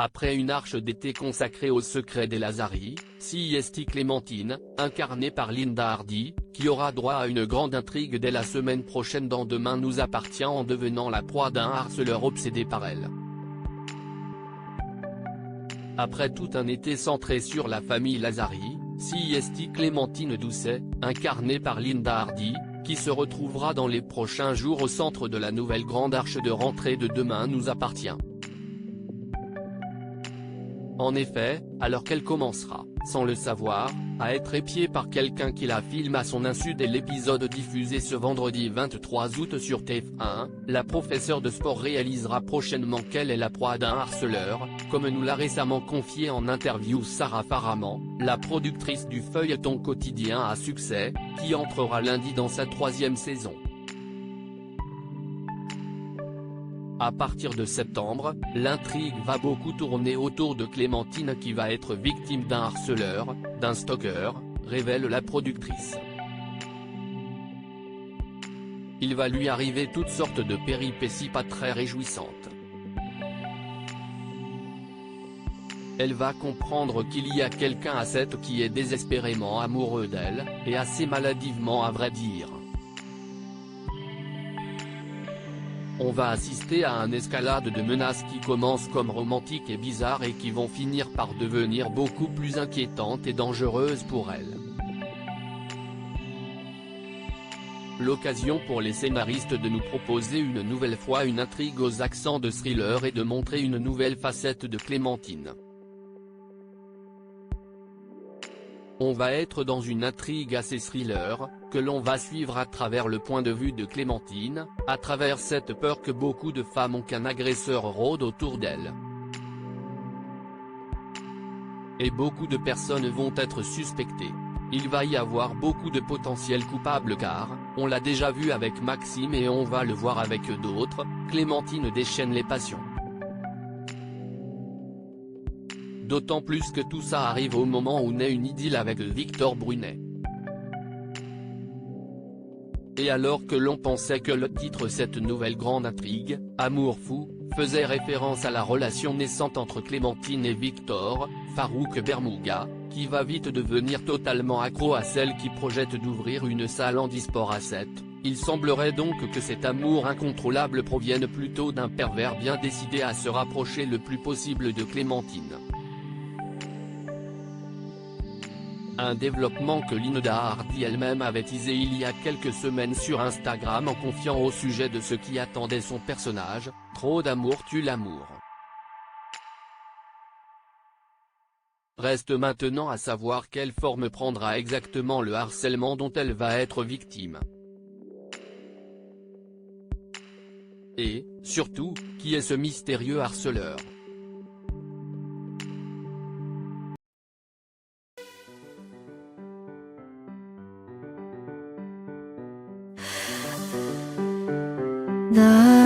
Après une arche d'été consacrée au secret des Lazari, c'est Clémentine, incarnée par Linda Hardy, qui aura droit à une grande intrigue dès la semaine prochaine dans Demain nous appartient en devenant la proie d'un harceleur obsédé par elle. Après tout un été centré sur la famille Lazari, c'est Clémentine Doucet, incarnée par Linda Hardy, qui se retrouvera dans les prochains jours au centre de la nouvelle grande arche de rentrée de Demain nous appartient. En effet, alors qu'elle commencera, sans le savoir, à être épiée par quelqu'un qui la filme à son insu dès l'épisode diffusé ce vendredi 23 août sur TF1, la professeure de sport réalisera prochainement qu'elle est la proie d'un harceleur, comme nous l'a récemment confié en interview Sarah Faraman, la productrice du feuilleton quotidien à succès, qui entrera lundi dans sa 3e saison. À partir de septembre, l'intrigue va beaucoup tourner autour de Clémentine qui va être victime d'un harceleur, d'un stalker, révèle la productrice. Il va lui arriver toutes sortes de péripéties pas très réjouissantes. Elle va comprendre qu'il y a quelqu'un à 7 qui est désespérément amoureux d'elle, et assez maladivement à vrai dire. On va assister à une escalade de menaces qui commencent comme romantiques et bizarres et qui vont finir par devenir beaucoup plus inquiétantes et dangereuses pour elle. L'occasion pour les scénaristes de nous proposer une nouvelle fois une intrigue aux accents de thriller et de montrer une nouvelle facette de Clémentine. On va être dans une intrigue assez thriller, que l'on va suivre à travers le point de vue de Clémentine, à travers cette peur que beaucoup de femmes ont qu'un agresseur rôde autour d'elles. Et beaucoup de personnes vont être suspectées. Il va y avoir beaucoup de potentiels coupables car, on l'a déjà vu avec Maxime et on va le voir avec d'autres, Clémentine déchaîne les passions. D'autant plus que tout ça arrive au moment où naît une idylle avec Victor Brunet. Et alors que l'on pensait que le titre cette nouvelle grande intrigue, Amour fou, faisait référence à la relation naissante entre Clémentine et Victor, Farouk Bermouga, qui va vite devenir totalement accro à celle qui projette d'ouvrir une salle handisport à 7, il semblerait donc que cet amour incontrôlable provienne plutôt d'un pervers bien décidé à se rapprocher le plus possible de Clémentine. Un développement que Linda Hardy elle-même avait teasé il y a quelques semaines sur Instagram en confiant au sujet de ce qui attendait son personnage, trop d'amour tue l'amour. Reste maintenant à savoir quelle forme prendra exactement le harcèlement dont elle va être victime. Et, surtout, qui est ce mystérieux harceleur ? 나